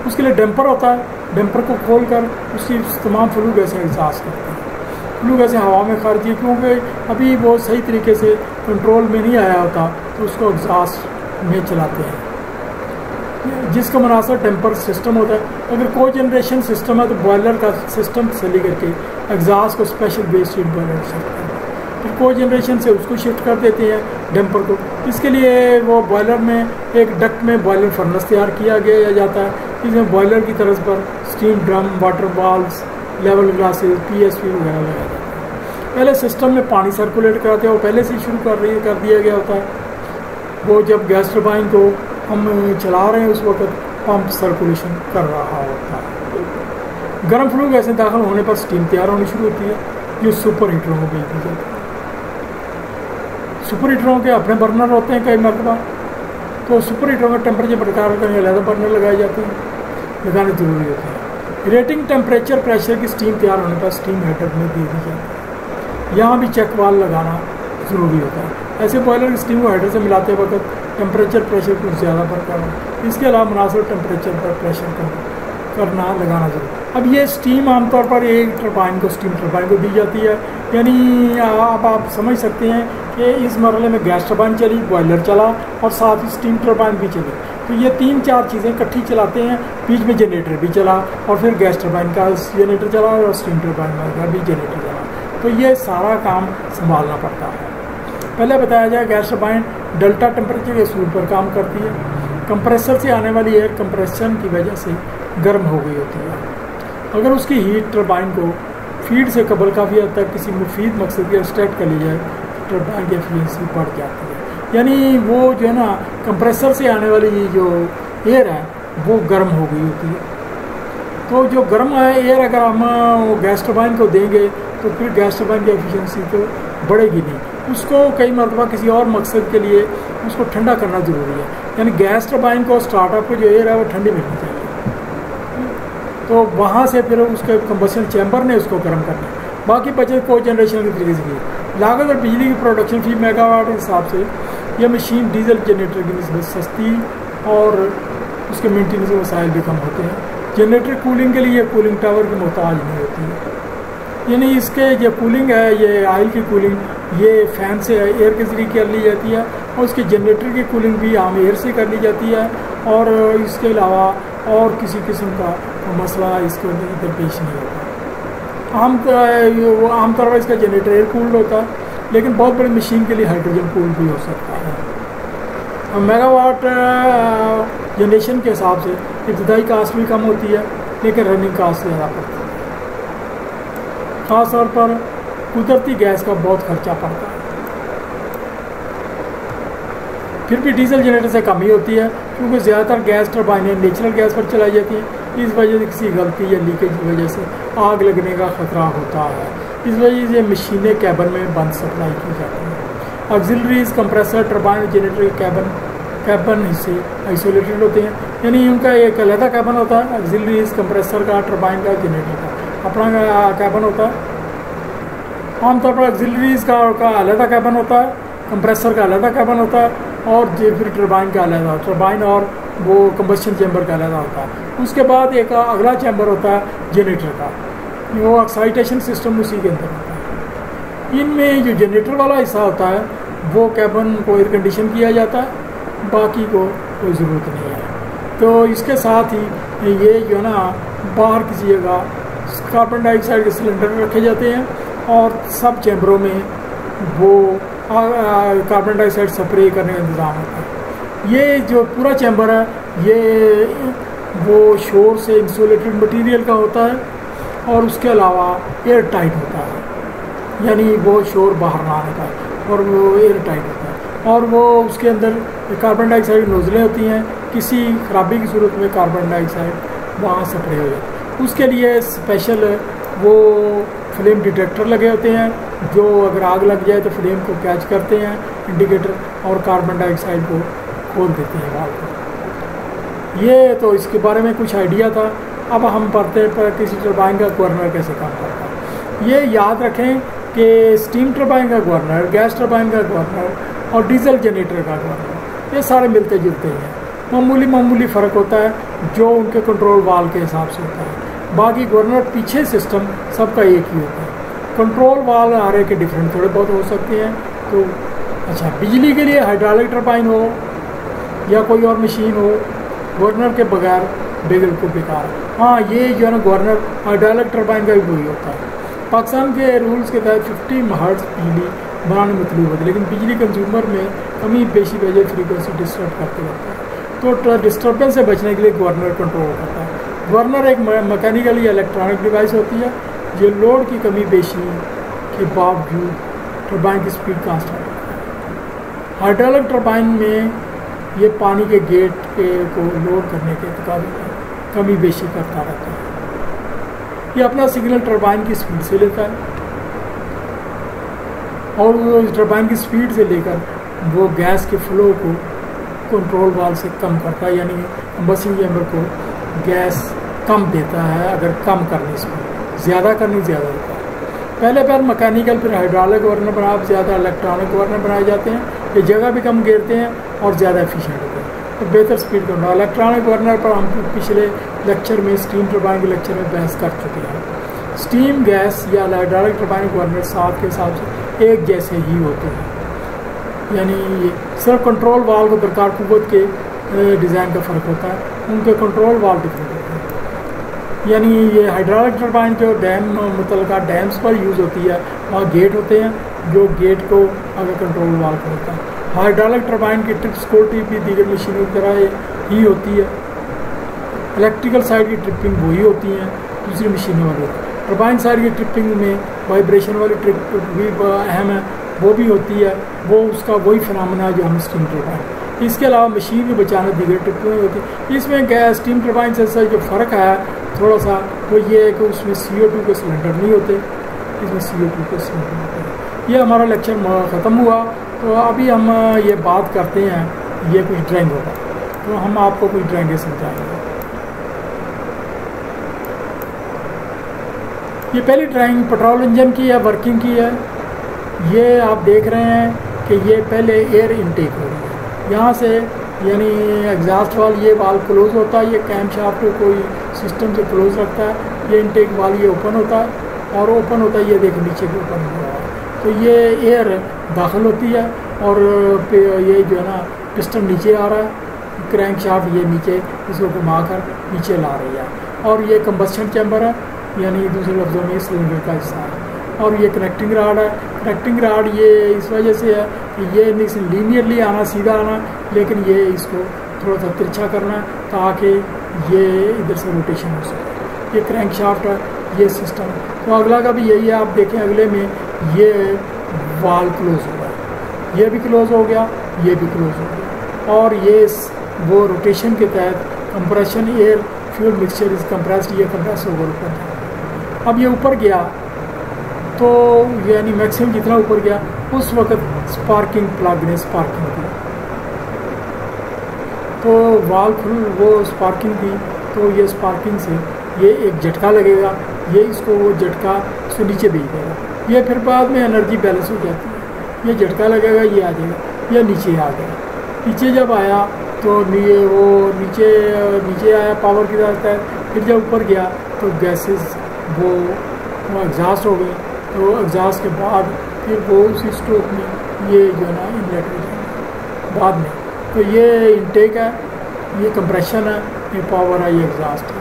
उसके लिए डैम्पर होता है, डैम्पर को खोलकर उसकी तमाम फ्लू गैसें एग्जॉस्ट करते हैं। फ्लू गैसें हवा में खारिज है, क्योंकि अभी वो सही तरीके से कंट्रोल में नहीं आया होता, तो उसको एग्जॉस्ट में चलाते हैं, जिसका मुनासिब टेम्पर सिस्टम होता है। अगर को जनरेशन सिस्टम है तो बॉयलर का सिस्टम तसली करके एग्जॉस्ट को special base heat boiler shift करते हैं, फिर को जनरेशन से उसको शिफ्ट कर देते हैं डैम्पर को। इसके लिए वो बॉयलर में एक डक्ट में बॉयलर फर्नेस तैयार किया गया जाता है, इसमें बॉयलर की तरफ पर steam drum, water balls, level glasses, PSP वगैरह लगाया जाता है। पहले सिस्टम में पानी सर्कुलेट कराते हैं, वो पहले से शुरू कर दिया गया होता है। वो जब गैस टरबाइन को हम चला रहे हैं उस वक्त पंप सर्कुलेशन कर रहा होता है। गर्म फ्लू गैसें दाखिल होने पर स्टीम तैयार होनी शुरू होती है, जो सुपर हीटरों को भेज दी जाती है। सुपर हीटरों के अपने बर्नर होते हैं कई मरतबा, तो सुपर हीटरों का टेम्परेचर बरकरार करने अलग बर्नर लगाए जाते हैं, लगाने जरूरी होते हैं। रेटिंग टेम्परेचर प्रेशर की स्टीम तैयार होने पर स्टीम हीटर में दे दी जाती है। यहाँ भी चेक वाल लगाना ज़रूरी होता है। ऐसे बॉयलर की स्टीम को हीटर से मिलाते वक्त टेम्परेचर प्रेशर कुछ ज़्यादा बरकरार, इसके अलावा मुनासिब टेम्परेचर पर प्रेशर करना लगाना जरूरी। अब ये स्टीम आमतौर पर एक टरबाइन को, स्टीम टरबाइन को दी जाती है। यानी अब आप समझ सकते हैं कि इस मरहले में गैस टरबाइन चली, बॉयलर चला और साथ ही स्टीम टरबाइन भी चली। तो ये 3-4 चीज़ें इकट्ठी चलाते हैं, बीच में जनरेटर भी चला और फिर गैस टरबाइन का जनरेटर चला और स्टीम टरबाइन का भी जनरेटर चला। तो ये सारा काम संभालना पड़ता है। पहले बताया जाए, गैस टरबाइन डेल्टा टेम्परेचर के असूल पर काम करती है। कंप्रेसर से आने वाली एयर कंप्रेशन की वजह से गर्म हो गई होती है। अगर उसकी हीट टरबाइन को फीड से कबल काफ़ी हद तक किसी मुफीद मकसद के एक्सट्रैक्ट कर ली जाए, टरबाइन की एफिशिएंसी बढ़ जाती है। यानी वो जो है ना, कंप्रेसर से आने वाली जो एयर है वो गर्म हो गई होती है। तो जो गर्म एयर अगर हम गैस टरबाइन को देंगे तो फिर गैस टरबाइन की एफिशिएंसी तो बढ़ेगी नहीं, उसको कई मरतबा किसी और मकसद के लिए उसको ठंडा करना ज़रूरी है। यानी गैस टरबाइन को स्टार्टअप को जो एयर है वो ठंडी मिलनी चाहिए, तो वहाँ से फिर उसके कंबशन चैम्बर ने उसको गर्म करना है। बाकी बचे को जनरेशन के तरीके से की लागत और बिजली की प्रोडक्शन फी मेगावाट के हिसाब से यह मशीन डीजल जनरेटर की निस्बत सस्ती और उसके मेंटेनेंस वसाइल भी कम होते हैं। जनरेटर कूलिंग के लिए कूलिंग टावर की मोहताज नहीं होती है। यानी इसके जो कूलिंग है, ये ऑयल की कूलिंग, ये फ़ैन से एयर के ज़रिए कर ली जाती है और उसके जनरेटर की कूलिंग भी आम एयर से कर ली जाती है। और इसके अलावा और किसी किस्म का मसला इसके अंदर पेश नहीं होता। आमतौर पर इसका जनरेटर एयर कूल्ड होता है, लेकिन बहुत बड़ी मशीन के लिए हाइड्रोजन कूल्ड भी हो सकता है। मेगावाट जनरेशन के हिसाब से इब्तदाई कास्ट भी कम होती है, लेकिन रनिंग कास्ट ज़्यादा पड़ती है। ख़ास तौर पर कुदरती गैस का बहुत खर्चा पड़ता है। फिर भी डीजल जनरेटर से कम ही होती है, क्योंकि ज़्यादातर गैस टरबाइनें नेचुरल गैस पर चलाई जाती हैं। इस वजह से किसी गलती या लीकेज की वजह से आग लगने का ख़तरा होता है। इस वजह से मशीनें कैबिन में बंद सप्लाई की जाती हैं। ऑक्सिलरीज कंप्रेसर टरबाइन जनरेटर के कैबिन हिस्से आइसोलेटेड होते हैं, यानी उनका एक अलहदा कैबिन होता है। ऑक्सिलरीज कंप्रेसर का, टरबाइन का, जनरेटर का अपना कैबिन होता है। आमतौर पर ऑक्सिलरीज का अलहदा कैबिन होता है, कंप्रेसर का अलहदा कैबिन होता है और फिर टरबाइन का अलहदा, टरबाइन और वो कंबशन चैम्बर का अलहदा होता है। उसके बाद एक अगला चैम्बर होता है जनरेटर का, वो एक्साइटेशन सिस्टम उसी के अंदर होता है। इनमें जो जनरेटर वाला हिस्सा होता है वो कैबिन को एयर कंडीशन किया जाता है, बाकी को कोई ज़रूरत नहीं है। तो इसके साथ ही ये जो है ना, बाहर किसी जगह कार्बन डाइऑक्साइड के सिलेंडर रखे जाते हैं और सब चैम्बरों में वो कार्बन डाइऑक्साइड स्प्रे करने का इंतज़ाम होता है। ये जो पूरा चैम्बर है ये वो शोर से इंसुलेटेड मटेरियल का होता है और उसके अलावा एयर टाइट होता है। यानी वो शोर बाहर ना आने का, और वो एयर टाइट होता है। और वो उसके अंदर कार्बन डाइऑक्साइड नोजलें होती हैं, किसी खराबी की सूरत में कार्बन डाइऑक्साइड वहाँ स्प्रे हो जाए। उसके लिए स्पेशल वो फ्लेम डिटेक्टर लगे होते हैं, जो अगर आग लग जाए तो फ्लेम को कैच करते हैं इंडिकेटर, और कार्बन डाइऑक्साइड को खोल देते हैं वाल्व को। ये तो इसके बारे में कुछ आइडिया था। अब हम पढ़ते हैं पर किसी टरबाइन का गवर्नर कैसे काम करता है। ये याद रखें कि स्टीम टरबाइन का गवर्नर, गैस टरबाइन का गवर्नर और डीजल जनरेटर का गवर्नर, ये सारे मिलते जुलते हैं। मामूली फ़र्क होता है जो उनके कंट्रोल वाल्व के हिसाब से होता है। बाकी गवर्नर पीछे सिस्टम सबका एक ही होता है। कंट्रोल वाल्व आ रहे के डिफरेंट थोड़े बहुत हो सकते हैं। तो अच्छा, बिजली के लिए हाइड्रोलिक टरबाइन हो या कोई और मशीन हो, गवर्नर के बगैर बिल्कुल बेकार है। हाँ, ये जो है ना गवर्नर हाइड्रोलिक टरबाइन का भी वही होता है। पाकिस्तान के रूल्स के तहत 50 MHz बिजली बनाने मतलूब होती है, लेकिन बिजली कंज्यूमर में कमी बेशी वजह फ्रीक्वेंसी डिस्टर्ब करते रहता है। तो डिस्टर्बेंस से बचने के लिए गवर्नर कंट्रोल करता है। गवर्नर एक मैकेनिकल या इलेक्ट्रॉनिक डिवाइस होती है जो लोड की कमी बेशी के बावजूद टरबाइन की स्पीड कांस्टेंट रखता है। हाइड्रोलिक टरबाइन में ये पानी के गेट को लोड करने के मुकाबले कमी बेशी करता रहता है। ये अपना सिग्नल टरबाइन की स्पीड से लेता है, और वो टरबाइन की स्पीड से लेकर वो गैस के फ्लो को कंट्रोल वाल्व से कम करता है, यानी कंबस्शन चैम्बर को गैस कम देता है। अगर कम करनी स्पीड ज़्यादा करनी ज़्यादा देता है। पहले मैकेनिकल फिर हाइड्रोलिक गवर्नर बना, ज़्यादा इलेक्ट्रॉनिक गवर्नर बनाए जाते हैं। ये जगह भी कम घेरते हैं और ज़्यादा एफिशिएंट होते हैं, तो बेहतर स्पीड करना। इलेक्ट्रॉनिक गवर्नर पर हम पिछले लेक्चर में स्टीम टरबाइन के लेक्चर में बहस कर चुके हैं। स्टीम, गैस या हाइड्रोलिक टरबाइन गवर्नर साथ के हिसाब से एक जैसे ही होते हैं, यानी सिर्फ कंट्रोल वाल्व को दरकार कुव्वत के डिज़ाइन का फ़र्क होता है, उनके कंट्रोल वाल्व डिफरेंट होते हैं। यानी ये हाइड्रोलिक टरबाइन जो डैम मुतलका डैम्स पर यूज़ होती है, वहाँ गेट होते हैं, जो गेट को अगर कंट्रोल वाल्व होता है। हाइड्रोलिक टरबाइन की ट्रिप्स कोल्टी भी दीगर मशीनों की तरह ही होती है। इलेक्ट्रिकल साइड की ट्रिपिंग वही होती हैं, दूसरी मशीनों वाली। टरबाइन साइड की ट्रिपिंग में वाइब्रेशन वाली ट्रिप भी अहम है, वो भी होती है। वो उसका वही फिनोमेना जो हम स्टीम टरबाइन। इसके अलावा मशीन को बचाना दीगर ट्रिपिंग होती है। इसमें गैस स्टीम टरबाइन से जो फ़र्क है थोड़ा सा, वो ये है कि उसमें CO2 के सिलेंडर नहीं होते, इसमें CO2 के सिलेंडर होते हैं। ये हमारा लेक्चर ख़त्म हुआ, तो अभी हम ये बात करते हैं, ये कुछ ड्राइंग होगा, तो हम आपको कुछ ड्राइंगें समझाएंगे। ये पहली ड्राइंग पेट्रोल इंजन की है, वर्किंग की है। ये आप देख रहे हैं कि ये पहले एयर इनटेक हो रही है यहाँ से, यानी एग्जॉस्ट वाल ये वाल क्लोज होता है, ये कैम शाफ्ट कोई सिस्टम से क्लोज रखता है। ये इनटेक वाल ये ओपन होता है, और ओपन होता है ये देखिए नीचे भी ओपन हुआ है, तो ये एयर दाखिल होती है, और ये जो है ना पिस्टन नीचे आ रहा है, क्रैंक शाफ्ट ये नीचे इसको घुमा कर नीचे ला रही है, और ये कंबस्शन चैम्बर है, यानी दूसरे लफ्ज़ों में सिलेंडर का हिस्सा है। और ये कनेक्टिंग राड है। कनेक्टिंग राड ये इस वजह से है कि ये नहीं लीनियरली आना, सीधा आना, लेकिन ये इसको थोड़ा सा तिरछा करना ताकि ये इधर से रोटेशन हो सके। ये क्रैंक शाफ्ट है, ये सिस्टम। तो अगला का भी यही है, आप देखें अगले में ये वाल क्लोज हो गया, ये भी क्लोज हो गया, ये भी क्लोज हो गया, और ये वो रोटेशन के तहत compression air fuel mixture is compressed, ये कंप्रेस होकर ऊपर गया। अब ये ऊपर गया तो यानी मैक्सिमम जितना ऊपर गया उस वक्त स्पार्किंग प्लग ने स्पार्किंग की, तो वाल खुल वो स्पार्किंग दी, तो ये स्पार्किंग से ये एक झटका लगेगा, ये इसको वो झटका उसको नीचे भेज देगा, ये फिर बाद में एनर्जी बैलेंस हो जाती है। ये झटका लगेगा, ये आ जाएगा, ये नीचे आ गया। नीचे जब आया तो वो नीचे आया पावर की तरफ है, फिर जब ऊपर गया तो गैसेस वो एग्जॉस्ट हो गई, तो एग्जॉस्ट के बाद फिर वो उसी स्ट्रोक में ये जो है ना इनलेट हो जाएगा बाद में। तो ये इनटेक है, ये कंप्रेशन है, ये पावर है, ये एग्जॉस्ट है।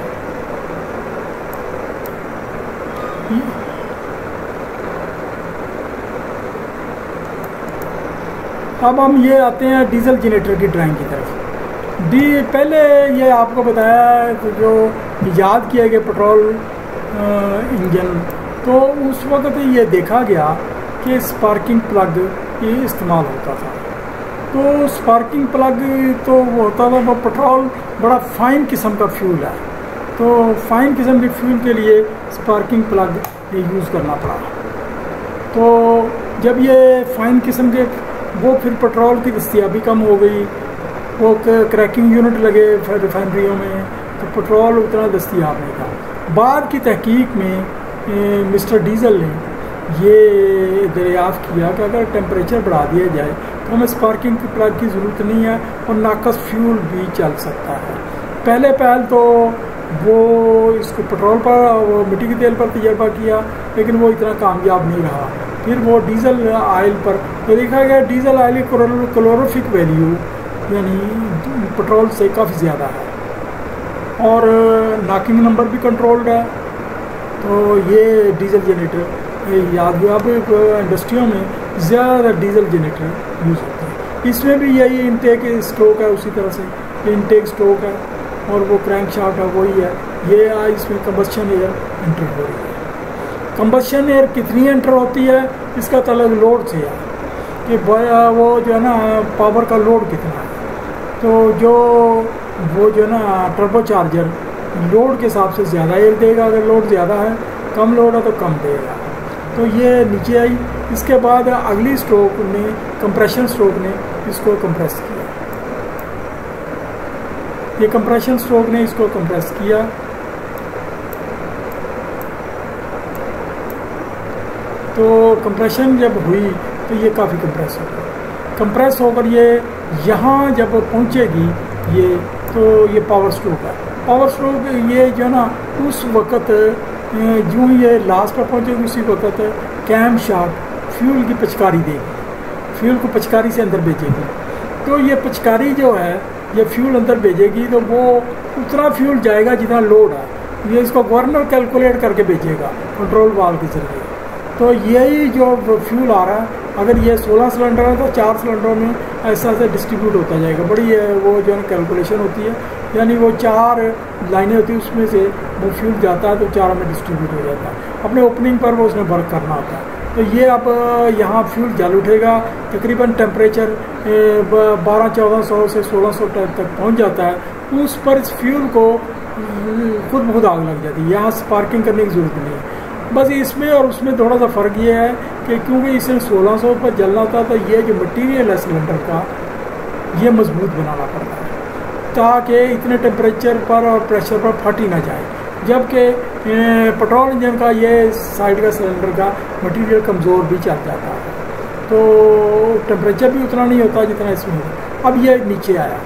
अब हम ये आते हैं डीजल जनरेटर की ड्राइंग की तरफ। पहले ये आपको बताया तो जो इजाद किया गया पेट्रोल इंजन, तो उस वक्त ये देखा गया कि स्पार्किंग प्लग ये इस्तेमाल होता था। तो स्पार्किंग प्लग तो वो होता था, वो पेट्रोल बड़ा फाइन किस्म का फ्यूल है, तो फाइन किस्म के फ्यूल के लिए स्पार्किंग प्लग ये यूज़ करना पड़ा। तो जब ये फाइन किस्म के वो फिर पेट्रोल की दस्तियाबी कम हो गई, वो क्रैकिंग यूनिट लगे रिफाइनरियों में, तो पेट्रोल उतना दस्तियाब नहीं था। बाद की तहकीक में मिस्टर डीजल ने ये दरियाफ्त किया कि अगर टेम्परेचर बढ़ा दिया जाए तो हमें स्पार्किंग प्लग की ज़रूरत नहीं है और नाकस फ्यूल भी चल सकता है। पहले तो वो इसको पेट्रोल पर, वो मिट्टी के तेल पर तजर्बा किया, लेकिन वो इतना कामयाब नहीं रहा। फिर वो डीजल आयल पर तो देखा गया डीजल आयल की कैलोरीफिक वैल्यू यानी पेट्रोल से काफ़ी ज़्यादा है और नॉकिंग नंबर भी कंट्रोल्ड है। तो ये डीजल जनरेटर याद हुआ, अब इंडस्ट्रियों में ज़्यादा डीजल जनरेटर यूज़ होते हैं। इसमें भी यही इनटेक स्ट्रोक है, उसी तरह से इनटेक स्ट्रोक है और वो क्रैंक शाफ्ट है वही है। ये इसमें कंबस्शन एयर एंटर हो रही है। कंबस्शन एयर कितनी एंटर होती है इसका तलब लोड से है कि वो जो है ना पावर का लोड कितना है। तो वो जो है ना टर्बो चार्जर लोड के हिसाब से ज़्यादा एयर देगा, अगर लोड ज़्यादा है, कम लोड है तो कम देगा। तो ये नीचे आई। इसके बाद अगली स्ट्रोक ने, कंप्रेशन स्ट्रोक ने इसको कंप्रेस किया। ये कंप्रेशन स्ट्रोक ने इसको कंप्रेस किया। तो कंप्रेशन जब हुई तो ये काफ़ी कंप्रेस हो गई। कंप्रेस होकर ये यहाँ जब पहुँचेगी ये, तो ये पावर स्ट्रोक है। पावर स्ट्रोक ये जो है ना उस वक़्त यूँ ये लास्ट पर पहुँचेगी उसी वक़्त कैम शाफ्ट फ्यूल की पिचकारी देगी, फ्यूल को पिचकारी से अंदर भेजेगी। तो ये पिचकारी जो है ये फ्यूल अंदर भेजेगी तो वो उतना फ्यूल जाएगा जितना लोड है, ये इसको गवर्नर कैलकुलेट करके भेजेगा कंट्रोल वाल्व के जरिए। तो यही जो फ्यूल आ रहा है, अगर ये 16 सिलेंडर है तो 4 सिलेंडरों में ऐसा ऐसा डिस्ट्रीब्यूट होता जाएगा। बड़ी वो जो है कैलकुलेशन होती है, यानी वो 4 लाइनें होती है, उसमें से वो फ्यूल जाता है तो 4 में डिस्ट्रीब्यूट हो जाता है। अपने ओपनिंग पर वो उसने वर्क करना होता है। तो ये अब यहाँ फ्यूल जल उठेगा, तकरीबन टेम्परेचर 1200-1400 से 1600 तक पहुँच जाता है। उस पर इस फ्यूल को खुद बहुत आग लग जाती है, यहाँ स्पार्किंग करने की ज़रूरत नहीं है। बस इसमें और उसमें थोड़ा सा फ़र्क ये है कि क्योंकि इसे 1600 पर जलना होता है तो ये जो मटीरियल है सिलेंडर का ये मजबूत बनाना पड़ता है ताकि इतने टेम्परेचर पर और प्रेशर पर फट ही ना जाए। जबकि पेट्रोल इंजन का ये साइड का सिलेंडर का मटीरियल कमज़ोर भी चल जाता है, तो टेम्परेचर भी उतना नहीं होता जितना इसमें होता। अब ये नीचे आया,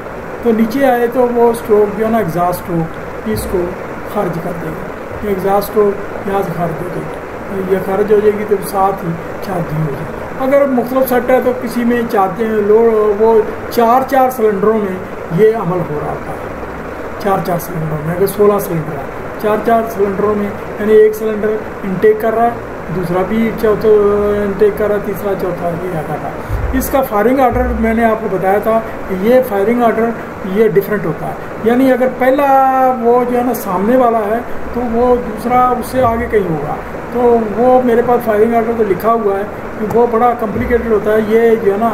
तो नीचे आए तो वो स्ट्रोक जो है ना एग्जॉस्ट स्ट्रोक इसको खारिज कर देगा। एग्जॉस्ट स्ट्रोक यहाँ से खारिज हो जाएगी, ये खारिज हो जाएगी तो साथ ही चार्जिंग हो जाएगी। अगर मुख्तलिफ सेट है तो किसी में चार्जिंग लोड वो 4 सिलेंडरों में ये अमल हो रहा था। 4 सिलेंडरों में, अगर 16 सिलेंडर है 4 सिलेंडरों में, यानी एक सिलेंडर इनटेक कर रहा है, दूसरा भी चौथा इनटेक कर रहा है, तीसरा चौथा भी आता था। इसका फायरिंग आर्डर मैंने आपको बताया था, ये फायरिंग आर्डर ये डिफरेंट होता है। यानी अगर पहला वो जो है ना सामने वाला है तो वो दूसरा उससे आगे कहीं होगा। तो वो मेरे पास फायरिंग आर्डर तो लिखा हुआ है कि वो बड़ा कॉम्प्लिकेटेड होता है। ये जो है ना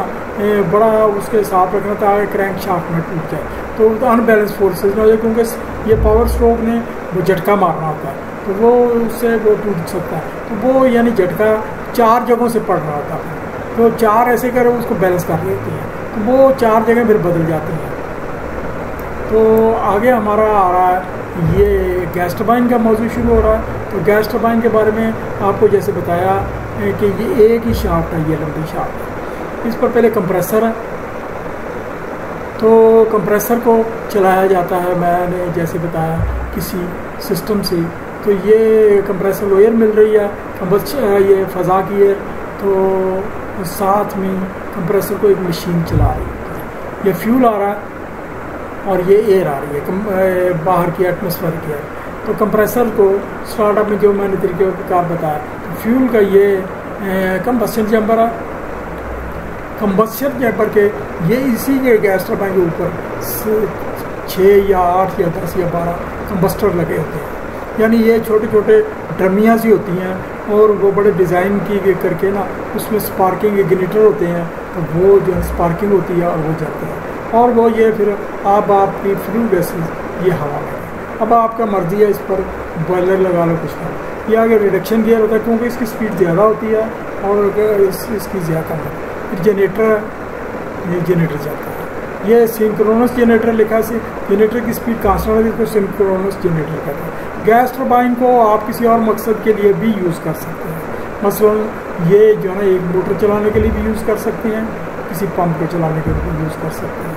बड़ा उसके साफ रखना था क्रैंक शाफ्ट में टूट जाए तो अनबैलेंस फोर्सेज ना हो जाए, क्योंकि ये पावर स्ट्रोक ने वो झटका मारना होता है तो वो उससे वो टूट सकता है। तो वो यानी झटका 4 जगहों से पड़ रहा था, तो 4 ऐसे कर उसको बैलेंस कर लेती हैं, तो वो 4 जगह फिर बदल जाती हैं। तो आगे हमारा आ रहा है ये गैस टरबाइन का मौजू शुरू हो रहा है। तो गैस टरबाइन के बारे में आपको जैसे बताया कि ये एक ही शाफ्ट है, ये लंबी शाफ्ट है। इस पर पहले कंप्रेसर है, तो कंप्रेसर को चलाया जाता है मैंने जैसे बताया किसी सिस्टम से। तो ये कंप्रेसर को एयर मिल रही है, ये फ़ज़ा की एयर, तो साथ में कंप्रेसर को एक मशीन चला रही है। ये फ्यूल आ रहा है और ये एयर आ रही है बाहर की एटमॉस्फेरिक एयर। तो कंप्रेसर को स्टार्टअप में जो मैंने तरीक़ेकार बताया, तो फ्यूल का ये कंबस्शन चैम्बर है। कंबस्शन चैम्बर के ये इसी के गैस टरबाइन के ऊपर 6 या 8 या 10 या 12 कंबस्टर लगे होते हैं। यानी ये छोटे छोटे ड्रमियाँ सी होती हैं और वो बड़े डिज़ाइन की करके ना उसमें स्पार्किंग इग्निटर होते हैं, तो वो जो है स्पार्किंग होती है और वो जाते हैं और वो ये फिर अब आपकी फ्लू गैसेज ये हवा में। अब आपका मर्जी है, इस पर बॉयलर लगा लो कुछ ना, ये आगे रिडक्शन गियर होता है क्योंकि इसकी स्पीड ज़्यादा होती है और इसकी ज़्यादा कम है। फिर जनरेटर, ये जनरेटर जाता है, ये सिंक्रोनस जनरेटर लिखा है। जनरेटर की स्पीड कांस्टेंट है, इसको सिंक्रोनस जनरेटर कहते हैं। गैस टरबाइन को आप किसी और मकसद के लिए भी यूज़ कर सकते हैं, मसलन ये जो है ना एक मोटर चलाने के लिए भी यूज़ कर सकते हैं, किसी पंप को चलाने के लिए भी यूज़ कर सकते हैं।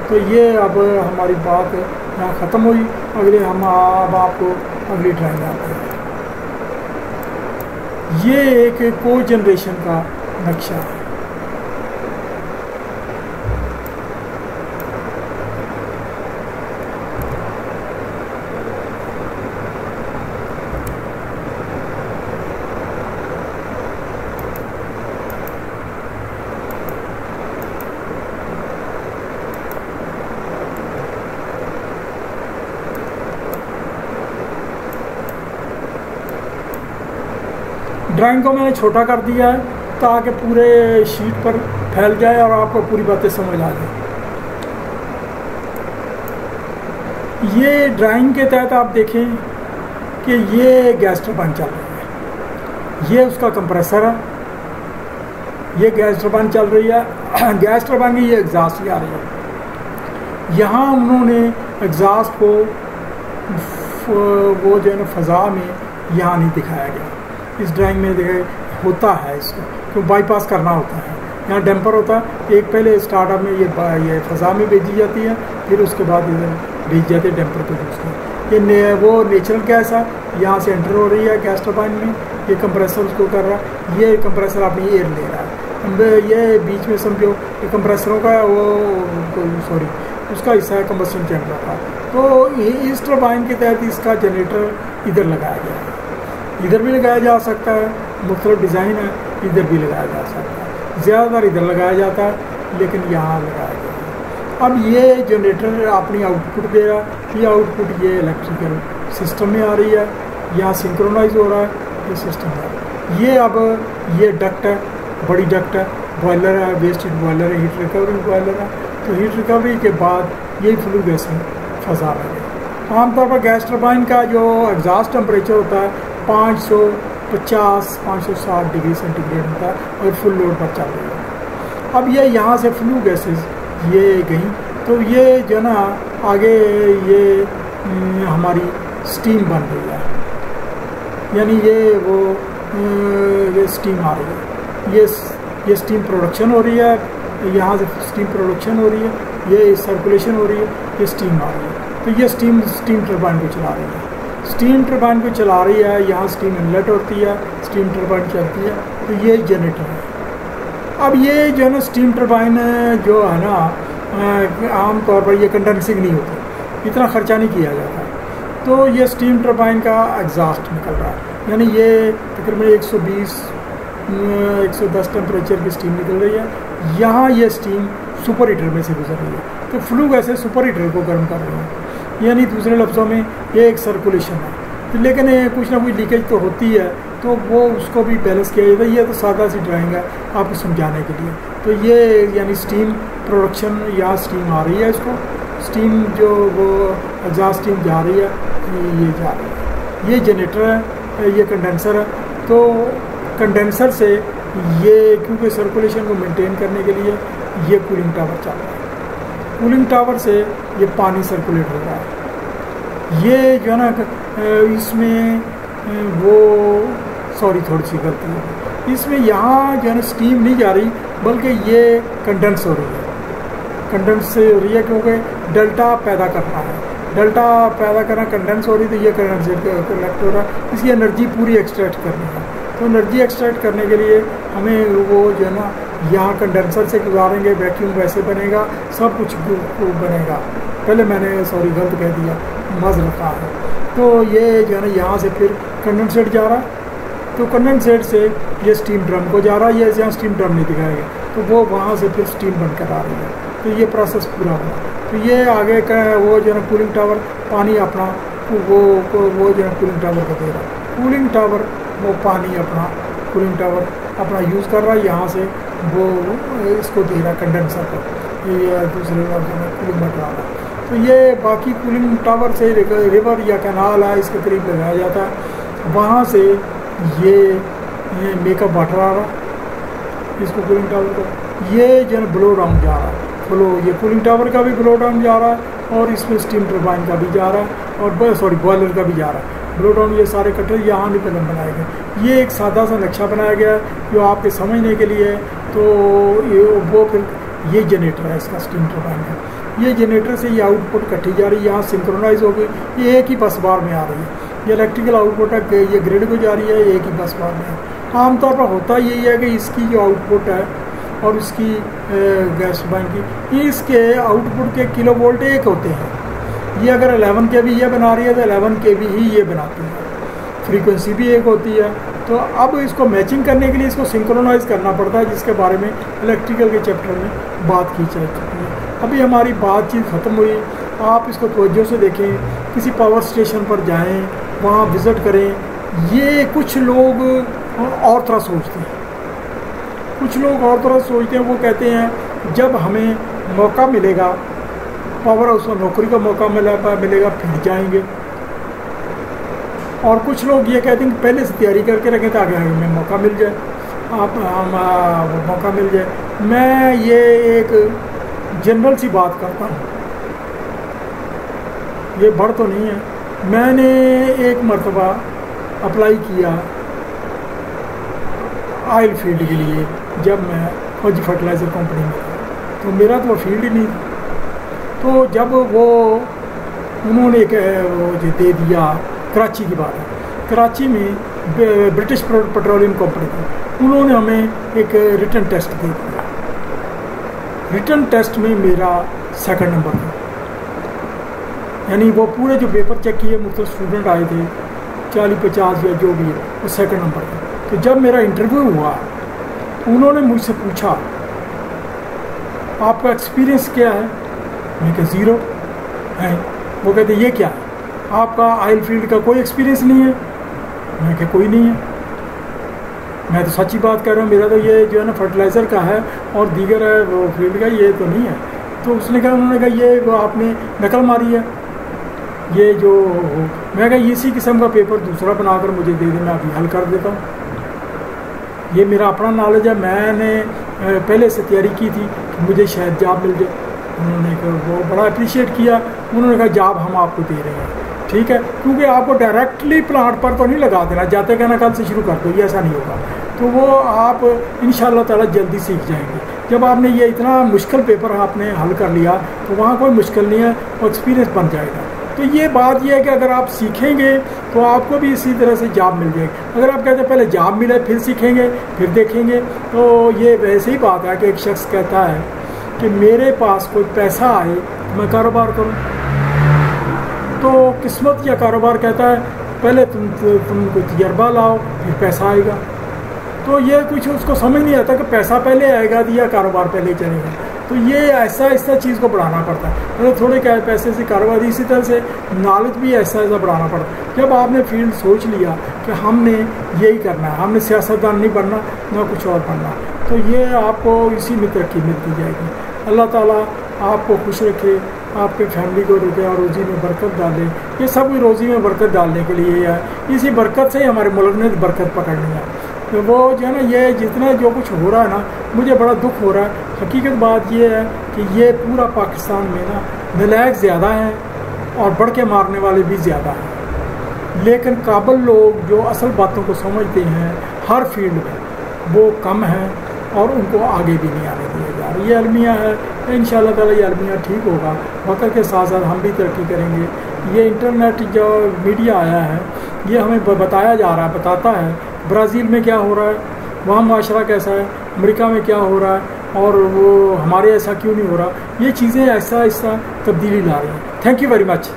तो ये अब हमारी बात यहाँ ख़त्म हुई। अगले हम अब आपको अगली ड्राइंग आते हैं। ये एक को जनरेशन का नक्शा है। ड्राइंग को मैंने छोटा कर दिया है ताकि पूरे शीट पर फैल जाए और आपको पूरी बातें समझ आ जाए। ये ड्राइंग के तहत आप देखें कि ये गैस टरबाइन चल रही है, ये उसका कंप्रेसर है, ये गैस टरबाइन चल रही है। गैस टरबाइन की ये एग्जॉस्ट भी आ रही है। यहाँ उन्होंने एग्जॉस्ट को वो जो है ना फ़ज़ा में यहाँ नहीं दिखाया गया। इस ड्राइंग में देखे होता है इसको क्यों बाईपास करना होता है। यहाँ डैम्पर होता है, एक पहले स्टार्टअप में ये फ़ज़ा में भेजी जाती है, फिर उसके बाद इधर भेज जाते हैं डैम्पर को दूसरे। ये वो नेचुरल गैस है, यहाँ से एंटर हो रही है गैस टरबाइन में, ये कंप्रेसर उसको कर रहा है, ये कंप्रेसर अपनी एयर ले रहा है। ये बीच में समझो ये कंप्रेसरों का वो उसका हिस्सा है कंबस्शन चैम्बर का। तो इस टरबाइन के तहत इसका जनरेटर इधर लगाया गया है। इधर भी लगाया जा सकता है, मुख्तलिफ डिज़ाइन है, इधर भी लगाया जा सकता है। ज़्यादातर इधर लगाया जाता है लेकिन यहाँ लगाया गया है। अब ये जनरेटर अपनी आउटपुट दे रहा है, ये आउटपुट ये इलेक्ट्रिकल सिस्टम में आ रही है, यहाँ सिंक्रोनाइज हो रहा है ये सिस्टम है। ये अब ये डक्ट है, बड़ी डक्ट है, बॉयलर है, वेस्ट हीट बॉयलर है, हीट रिकवरी बॉयलर है। तो हीट रिकवरी के बाद यही फ्लू गैस में फंसा रहे। आमतौर पर गैस टरबाइन का जो एग्जॉस्ट टेम्परेचर होता है 550-560 डिग्री सेंटीग्रेड होता है और फुल लोड पर चल रही है। अब ये यहाँ से फ्लू गैसेस ये गई तो ये जो ना आगे ये हमारी स्टीम बन रही है, यानी ये स्टीम आ रही है, ये स्टीम प्रोडक्शन हो रही है, यहाँ से स्टीम प्रोडक्शन हो रही है, ये सर्कुलेशन हो रही है, ये स्टीम आ रही है। तो ये स्टीम टरबाइन को चला रही है। स्टीम टरबाइन को चला रही है, यहाँ स्टीम इनलेट होती है, स्टीम टरबाइन चलती है, तो ये जनरेटर है। अब ये जो है ना स्टीम टरबाइन जो है ना आमतौर पर ये कंडेंसिंग नहीं होती, इतना ख़र्चा नहीं किया जाता। तो ये स्टीम टरबाइन का एग्जॉस्ट निकल रहा है, यानी ये तकरीबन 120-110 टेम्परेचर की स्टीम निकल रही है। यहाँ ये स्टीम सुपर हीटर में से गुजर रही है, तो फ्लू गैसें सुपर हीटर को गर्म कर रही हैं। यानी दूसरे लफ्ज़ों में ये एक सर्कुलेशन है, लेकिन कुछ ना कुछ लीकेज तो होती है, तो वो उसको भी बैलेंस किया जाता है। ये तो सादा सी ड्राइंग है आपको समझाने के लिए। तो ये यानी स्टीम प्रोडक्शन, यहाँ स्टीम आ रही है, इसको स्टीम जो वो एग्जॉस्ट स्टीम जा रही है, ये जा रही है। ये जनरेटर है, ये कंडेंसर है। तो कंडेंसर से ये क्योंकि सर्कुलेशन को मेंटेन करने के लिए ये कूलिंग टावर चल रहा है, कूलिंग टावर से ये पानी सर्कुलेट हो रहा है। ये जो है ना इसमें थोड़ी सी गलती है, इसमें यहाँ जो है ना स्टीम नहीं जा रही बल्कि ये कंडेंस हो रही है, कंडेंस से हो रही है क्योंकि डेल्टा पैदा करना है, डेल्टा पैदा करना, कंडेंस हो रही, तो ये कंडेंस कलेक्ट हो रहा है, इसकी एनर्जी पूरी एक्सट्रैक्ट करनी है। तो एनर्जी एक्सट्रैक्ट करने के लिए हमें वो जो है ना यहाँ कंडेंसर से गुजारेंगे, वैक्यूम वैसे बनेगा, सब कुछ बनेगा। पहले मैंने गलत कह दिया, मज़ रखा है। तो ये जो है ना यहाँ से फिर कंडेंसेट जा रहा, तो कंडेंसेट से ये स्टीम ड्रम को जा रहा है, ये यहाँ स्टीम ड्रम नहीं दिखाएगा, तो वो वहाँ से फिर स्टीम बनकर आ रही है। तो ये प्रोसेस पूरा हुआ। तो ये आगे का वो जो है ना कूलिंग टावर पानी अपना वो जो है कूलिंग टावर को दे रहा है। कूलिंग टावर वो पानी अपना कूलिंग टावर अपना यूज़ कर रहा है, यहाँ से वो इसको दे रहा है कंडेंसर को, ये दूसरे कूलिंग में डाल रहा है। तो ये बाकी कूलिंग टावर से रिवर या कैनाल है इसके करीब लगाया जाता है, वहाँ से ये मेकअप वाटर आ रहा है इसको कूलिंग टावर को, ये जो है ब्लो डाउन जा रहा है, फ्लो ये कूलिंग टावर का भी ब्लो डाउन जा रहा है और इसमें स्टीम टरबाइन का भी जा रहा है और सॉरी बॉयलर का भी जा रहा है। ब्लो डाउन ये सारे कटर यहाँ नहीं पहले बनाए गए, ये एक सादा सा नक्शा बनाया गया है जो आपके समझने के लिए है। तो वो फिर ये जनरेटर है इसका स्टीम टरबाइन का, ये जनरेटर से ये आउटपुट कटी जा रही है, यहाँ सिंक्रोनाइज हो गई, ये एक ही बस बार में आ रही है, ये इलेक्ट्रिकल आउटपुट है ये ग्रिड को जा रही है, एक ही बस बार में है। आमतौर पर होता यही है कि इसकी जो आउटपुट है और इसकी गैस टरबाइन की, इसके आउटपुट के किलो वोल्ट एक होते हैं। ये अगर 11 kV ये बना रही है तो 11 kV ही ये बनाती है, फ्रीक्वेंसी भी एक होती है। तो अब इसको मैचिंग करने के लिए इसको सिंक्रोनाइज करना पड़ता है, जिसके बारे में इलेक्ट्रिकल के चैप्टर में बात की जा चुकी है। अभी हमारी बातचीत ख़त्म हुई, आप इसको तवज्जो से देखें, किसी पावर स्टेशन पर जाएं, वहाँ विज़िट करें। ये कुछ लोग और तरह सोचते हैं, कुछ लोग और तरह सोचते हैं, वो कहते हैं जब हमें मौका मिलेगा, पावर हाउस में नौकरी का मौका मिलेगा फिर जाएंगे। और कुछ लोग ये कहते हैं कि पहले से तैयारी करके रखें ताकि हमें मौका मिल जाए, मौका मिल जाए। मैं ये एक जनरल सी बात करता हूँ, ये बढ़ तो नहीं है। मैंने एक मरतबा अप्लाई किया ऑयल फील्ड के लिए, जब मैं फौजी फर्टिलाइज़र कंपनी में था, तो मेरा तो फील्ड ही नहीं था। तो जब वो उन्होंने एक वो जो दे दिया, कराची की बात है, कराची में ब्रिटिश पेट्रोलियम कंपनी थी, उन्होंने हमें एक रिटन टेस्ट दे दिया। रिटन टेस्ट में मेरा सेकंड नंबर था, यानी वो पूरे जो पेपर चेक किए मुझसे स्टूडेंट आए थे 40-50 या जो भी है, वो सेकंड नंबर था। तो जब मेरा इंटरव्यू हुआ, उन्होंने मुझसे पूछा आपका एक्सपीरियंस क्या है, मैं कहा 0 है। वो कहते ये क्या है, आपका ऑयल फील्ड का कोई एक्सपीरियंस नहीं है, मैं कहा कोई नहीं है। मैं तो सच्ची बात कर रहा हूँ, मेरा तो ये जो है ना फर्टिलाइज़र का है और दीगर है वो फील्ड का ये तो नहीं है। तो उसने कहा, उन्होंने कहा ये वो आपने नकल मारी है, ये जो मैं कहा इसी किस्म का पेपर दूसरा बनाकर मुझे दे दे, मैं अभी हल कर देता हूँ। ये मेरा अपना नॉलेज है, मैंने पहले से तैयारी की थी कि मुझे शायद जॉब मिल जाए। उन्होंने वो बड़ा अप्रिशिएट किया, उन्होंने कहा जॉब हम आपको दे रहे हैं, ठीक है, क्योंकि आपको डायरेक्टली प्लांट पर तो नहीं लगा देना, जाते कहना कल से शुरू कर दो, ये ऐसा नहीं होगा। तो वो आप इंशाअल्लाह ताला जल्दी सीख जाएंगे। जब आपने ये इतना मुश्किल पेपर आपने हल कर लिया तो वहाँ कोई मुश्किल नहीं है, वो एक्सपीरियंस बन जाएगा। तो ये बात ये है कि अगर आप सीखेंगे तो आपको भी इसी तरह से जॉब मिल जाएगी। अगर आप कहते हैं पहले जॉब मिले फिर सीखेंगे फिर देखेंगे, तो ये वैसे ही बात है कि एक शख्स कहता है कि मेरे पास कोई पैसा आए तो मैं कारोबार करूं, तो किस्मत या कारोबार कहता है पहले तुम कोई तजर्बा लाओ फिर पैसा आएगा। तो ये कुछ उसको समझ नहीं आता कि पैसा पहले आएगा या कारोबार पहले चलेगा। तो ये ऐसा चीज़ को बढ़ाना पड़ता है, मतलब थोड़े क्या पैसे से कारोबार, इसी तरह से नॉलेज भी ऐसा बढ़ाना पड़ता है। जब आपने फील्ड सोच लिया कि हमने यही करना है, हमने सियासतदान नहीं बनना ना कुछ और बनना, तो ये आपको इसी में तरक्की मिलती जाएगी। अल्लाह ताला आपको खुश रखे, आपके फैमिली को रखे और रोज़ी में बरकत डाले। ये सब रोज़ी में बरकत डालने के लिए है, इसी बरकत से ही हमारे मुल्क ने बरकत पकड़नी है। तो वो जो है ना, ये जितना जो कुछ हो रहा है ना, मुझे बड़ा दुख हो रहा है। हकीकत बात ये है कि ये पूरा पाकिस्तान में ना नलायक ज़्यादा हैं और बढ़ के मारने वाले भी ज़्यादा हैं, लेकिन काबिल लोग जो असल बातों को समझते हैं हर फील्ड में वो कम हैं और उनको आगे भी नहीं आने दिया जा रहा। ये अलमिया है, इंशाअल्लाह ताला ये अलमिया ठीक होगा, वक्त के साथ साथ हम भी तरक्की करेंगे। ये इंटरनेट जो मीडिया आया है ये हमें बताया जा रहा है, बताता है ब्राज़ील में क्या हो रहा है, वहाँ माशरा कैसा है, अमेरिका में क्या हो रहा है और वो हमारे ऐसा क्यों नहीं हो रहा। ये चीज़ें ऐसा तब्दीली ला रही हैं। Thank you very much.